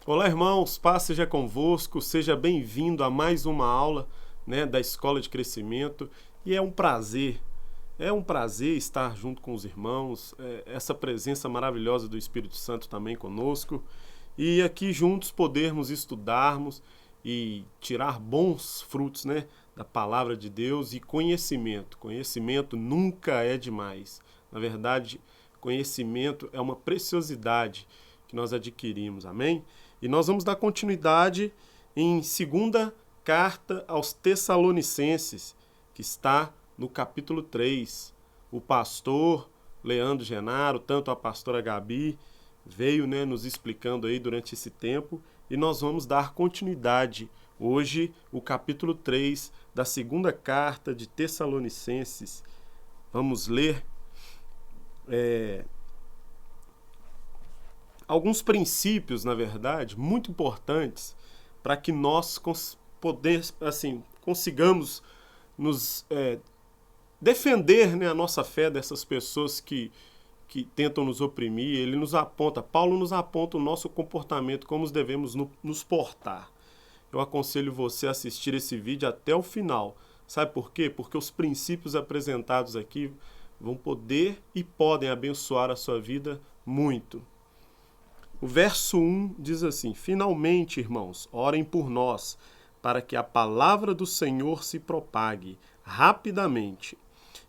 Olá, irmãos, paz seja convosco, seja bem-vindo a mais uma aula, da Escola de Crescimento. E é um prazer estar junto com os irmãos, essa presença maravilhosa do Espírito Santo também conosco. E aqui juntos podermos estudarmos e tirar bons frutos, da palavra de Deus e conhecimento. Conhecimento nunca é demais. Na verdade, conhecimento é uma preciosidade que nós adquirimos, amém? E nós vamos dar continuidade em segunda carta aos Tessalonicenses, que está no capítulo 3. O pastor Leandro Genaro, tanto a pastora Gabi, veio nos explicando aí durante esse tempo, e nós vamos dar continuidade. Hoje, o capítulo 3 da segunda carta de Tessalonicenses. Vamos ler alguns princípios, na verdade, muito importantes para que nós consigamos nos defender a nossa fé dessas pessoas que tentam nos oprimir. Paulo nos aponta o nosso comportamento, como devemos nos portar. Eu aconselho você a assistir esse vídeo até o final. Sabe por quê? Porque os princípios apresentados aqui vão poder e podem abençoar a sua vida muito. O verso 1 diz assim: Finalmente, irmãos, orem por nós, para que a palavra do Senhor se propague rapidamente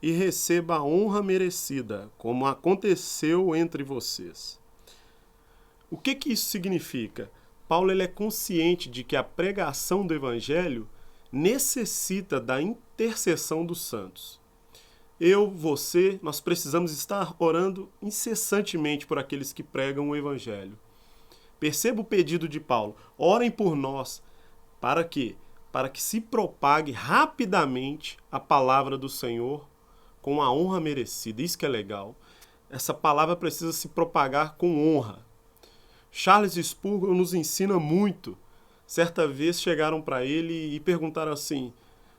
e receba a honra merecida, como aconteceu entre vocês. O que isso significa? Paulo é consciente de que a pregação do Evangelho necessita da intercessão dos santos. Nós precisamos estar orando incessantemente por aqueles que pregam o Evangelho. Perceba o pedido de Paulo: orem por nós. Para quê? Para que se propague rapidamente a palavra do Senhor com a honra merecida. Isso que é legal. Essa palavra precisa se propagar com honra. Charles Spurgeon nos ensina muito. Certa vez chegaram para ele e perguntaram assim: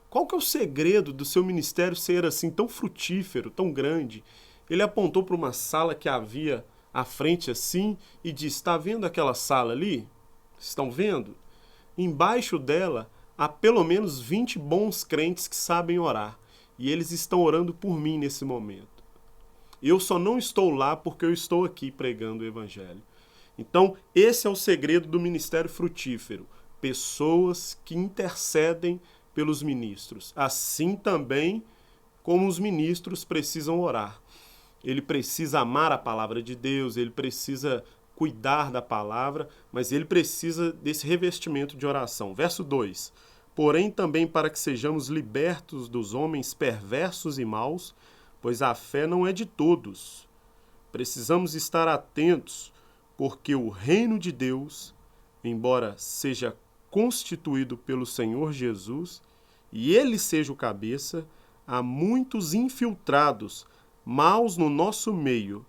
qual que é o segredo do seu ministério ser assim tão frutífero, tão grande? Ele apontou para uma sala que havia à frente assim e disse: está vendo aquela sala ali? Estão vendo? Embaixo dela há pelo menos 20 bons crentes que sabem orar. E eles estão orando por mim nesse momento. Eu só não estou lá porque eu estou aqui pregando o Evangelho. Então, esse é o segredo do ministério frutífero. Pessoas que intercedem pelos ministros. Assim também como os ministros precisam orar. Ele precisa amar a palavra de Deus, ele precisa cuidar da palavra, mas ele precisa desse revestimento de oração. Verso 2. Porém também para que sejamos libertos dos homens perversos e maus, pois a fé não é de todos. Precisamos estar atentos, porque o reino de Deus, embora seja constituído pelo Senhor Jesus, e ele seja o cabeça, há muitos infiltrados, maus no nosso meio,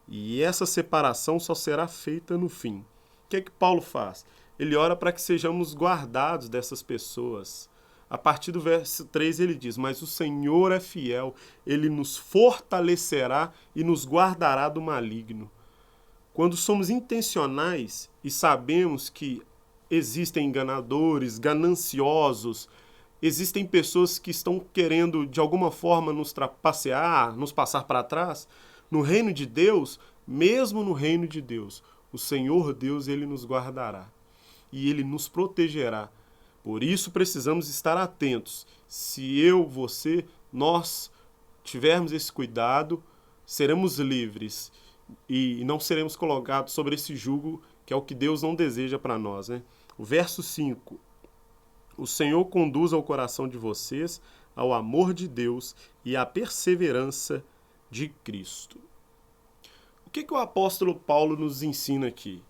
e essa separação só será feita no fim. O que Paulo faz? Ele ora para que sejamos guardados dessas pessoas. A partir do verso 3 ele diz: mas o Senhor é fiel, ele nos fortalecerá e nos guardará do maligno. Quando somos intencionais e sabemos que existem enganadores, gananciosos, existem pessoas que estão querendo de alguma forma nos trapacear, nos passar para trás, no reino de Deus, mesmo no reino de Deus, o Senhor Deus, ele nos guardará e ele nos protegerá. Por isso precisamos estar atentos. Se nós tivermos esse cuidado, seremos livres e não seremos colocados sobre esse jugo que é o que Deus não deseja para nós. O verso 5. O Senhor conduza o coração de vocês ao amor de Deus e à perseverança de Cristo. O que o apóstolo Paulo nos ensina aqui?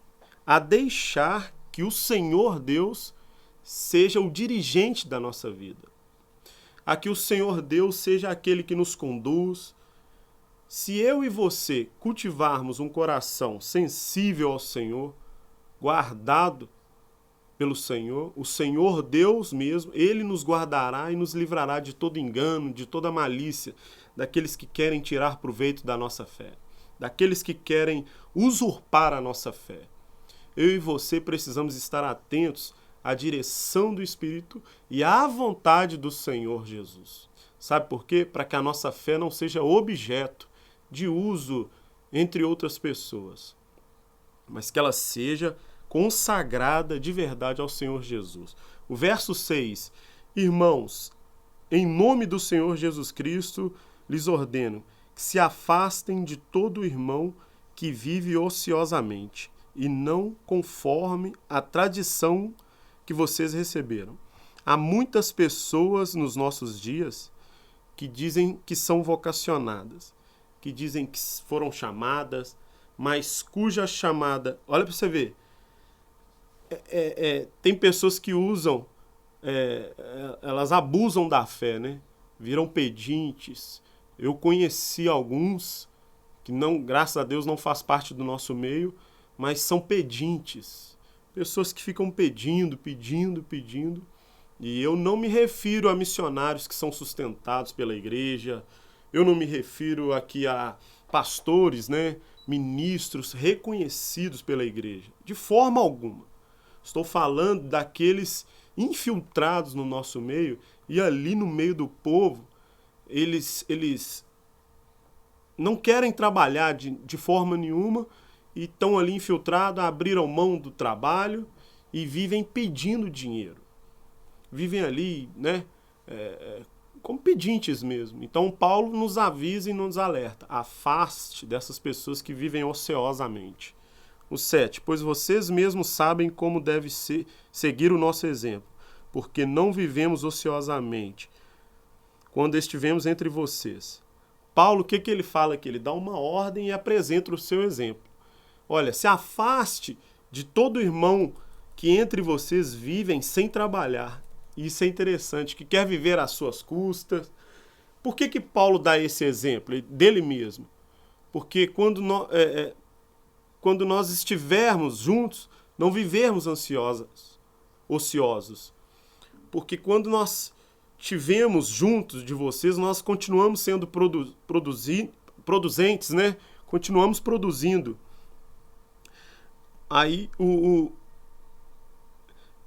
A deixar que o Senhor Deus seja o dirigente da nossa vida. A que o Senhor Deus seja aquele que nos conduz. Se eu e você cultivarmos um coração sensível ao Senhor, guardado pelo Senhor, o Senhor Deus mesmo, ele nos guardará e nos livrará de todo engano, de toda malícia, daqueles que querem tirar proveito da nossa fé, daqueles que querem usurpar a nossa fé. eu e você precisamos estar atentos à direção do Espírito e à vontade do Senhor Jesus. Sabe por quê? Para que a nossa fé não seja objeto de uso entre outras pessoas, mas que ela seja consagrada de verdade ao Senhor Jesus. O verso 6, irmãos, em nome do Senhor Jesus Cristo, lhes ordeno que se afastem de todo irmão que vive ociosamente e não conforme a tradição que vocês receberam. Há muitas pessoas nos nossos dias que dizem que são vocacionadas, que dizem que foram chamadas, mas cuja chamada... Olha para você ver. Tem pessoas que usam, elas abusam da fé, né? Viram pedintes. Eu conheci alguns que, não, graças a Deus, não faz parte do nosso meio, mas são pedintes. Pessoas que ficam pedindo. E eu não me refiro a missionários que são sustentados pela igreja. Eu não me refiro aqui a pastores, né? Ministros reconhecidos pela igreja. De forma alguma. Estou falando daqueles infiltrados no nosso meio e ali no meio do povo, eles não querem trabalhar de forma nenhuma e estão ali infiltrados, abriram mão do trabalho e vivem pedindo dinheiro. Vivem ali, né, como pedintes mesmo. Então Paulo nos avisa e nos alerta. Afaste dessas pessoas que vivem ociosamente. O 7, pois vocês mesmos sabem como deve seguir o nosso exemplo, porque não vivemos ociosamente quando estivemos entre vocês. Paulo, o que ele fala aqui? Ele dá uma ordem e apresenta o seu exemplo. Olha, se afaste de todo irmão que entre vocês vivem sem trabalhar. Isso é interessante, que quer viver às suas custas. Por que Paulo dá esse exemplo dele mesmo? Porque quando nós estivermos juntos, não vivermos ociosos. Porque quando nós estivermos juntos de vocês, nós continuamos sendo produzentes, né? Continuamos produzindo. Aí,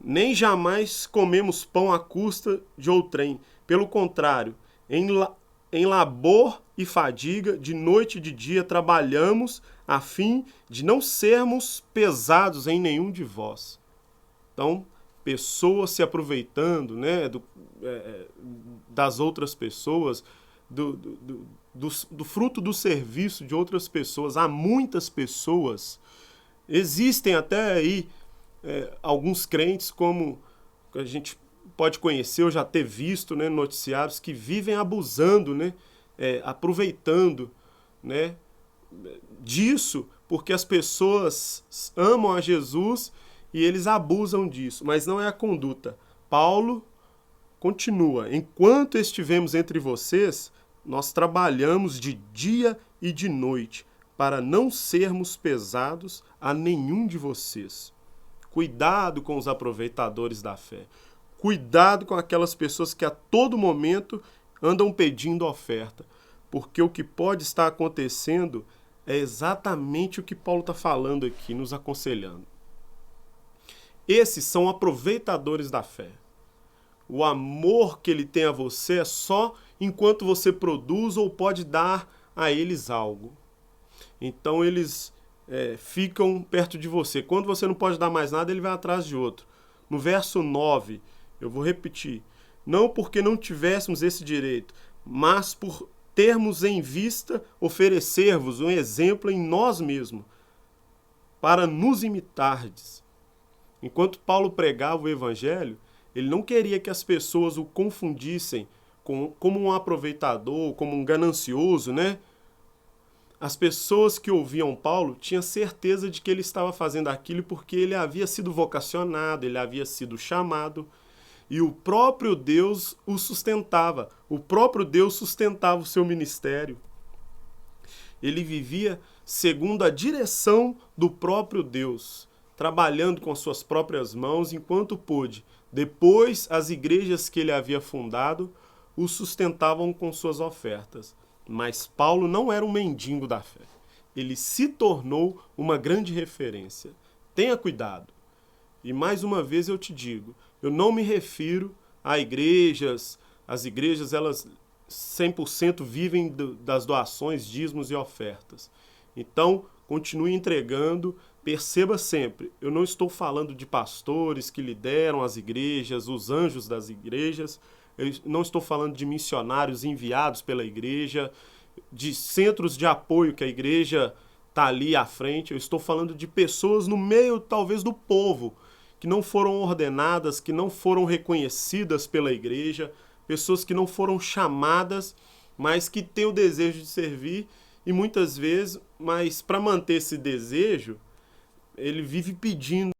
nem jamais comemos pão à custa de outrem. Pelo contrário, em labor e fadiga, de noite e de dia, trabalhamos a fim de não sermos pesados em nenhum de vós. Então, pessoas se aproveitando, né, das outras pessoas, do fruto do serviço de outras pessoas. Há muitas pessoas, existem até aí alguns crentes, como a gente pode conhecer ou já ter visto, né, noticiários, que vivem abusando, né, aproveitando, né, disso, porque as pessoas amam a Jesus e eles abusam disso, mas não é a conduta. Paulo continua, enquanto estivemos entre vocês, nós trabalhamos de dia e de noite, para não sermos pesados a nenhum de vocês. Cuidado com os aproveitadores da fé. Cuidado com aquelas pessoas que a todo momento andam pedindo oferta. Porque o que pode estar acontecendo é exatamente o que Paulo está falando aqui, nos aconselhando. Esses são aproveitadores da fé. O amor que ele tem a você é só enquanto você produz ou pode dar a eles algo. Então eles ficam perto de você. Quando você não pode dar mais nada, ele vai atrás de outro. No verso 9, eu vou repetir. Não porque não tivéssemos esse direito, mas por termos em vista oferecer-vos um exemplo em nós mesmos, para nos imitardes. Enquanto Paulo pregava o evangelho, ele não queria que as pessoas o confundissem como um aproveitador, como um ganancioso, né? As pessoas que ouviam Paulo tinham certeza de que ele estava fazendo aquilo porque ele havia sido vocacionado, ele havia sido chamado, e o próprio Deus o sustentava. O próprio Deus sustentava o seu ministério. Ele vivia segundo a direção do próprio Deus, trabalhando com as suas próprias mãos enquanto pôde. Depois, as igrejas que ele havia fundado o sustentavam com suas ofertas. Mas Paulo não era um mendigo da fé. Ele se tornou uma grande referência. Tenha cuidado. E mais uma vez eu te digo, eu não me refiro a igrejas, as igrejas elas 100% vivem das doações, dízimos e ofertas. Então, continue entregando, perceba sempre, eu não estou falando de pastores que lideram as igrejas, os anjos das igrejas, eu não estou falando de missionários enviados pela igreja, de centros de apoio que a igreja está ali à frente, eu estou falando de pessoas no meio, talvez, do povo, que não foram ordenadas, que não foram reconhecidas pela igreja, pessoas que não foram chamadas, mas que têm o desejo de servir e muitas vezes, mas para manter esse desejo, ele vive pedindo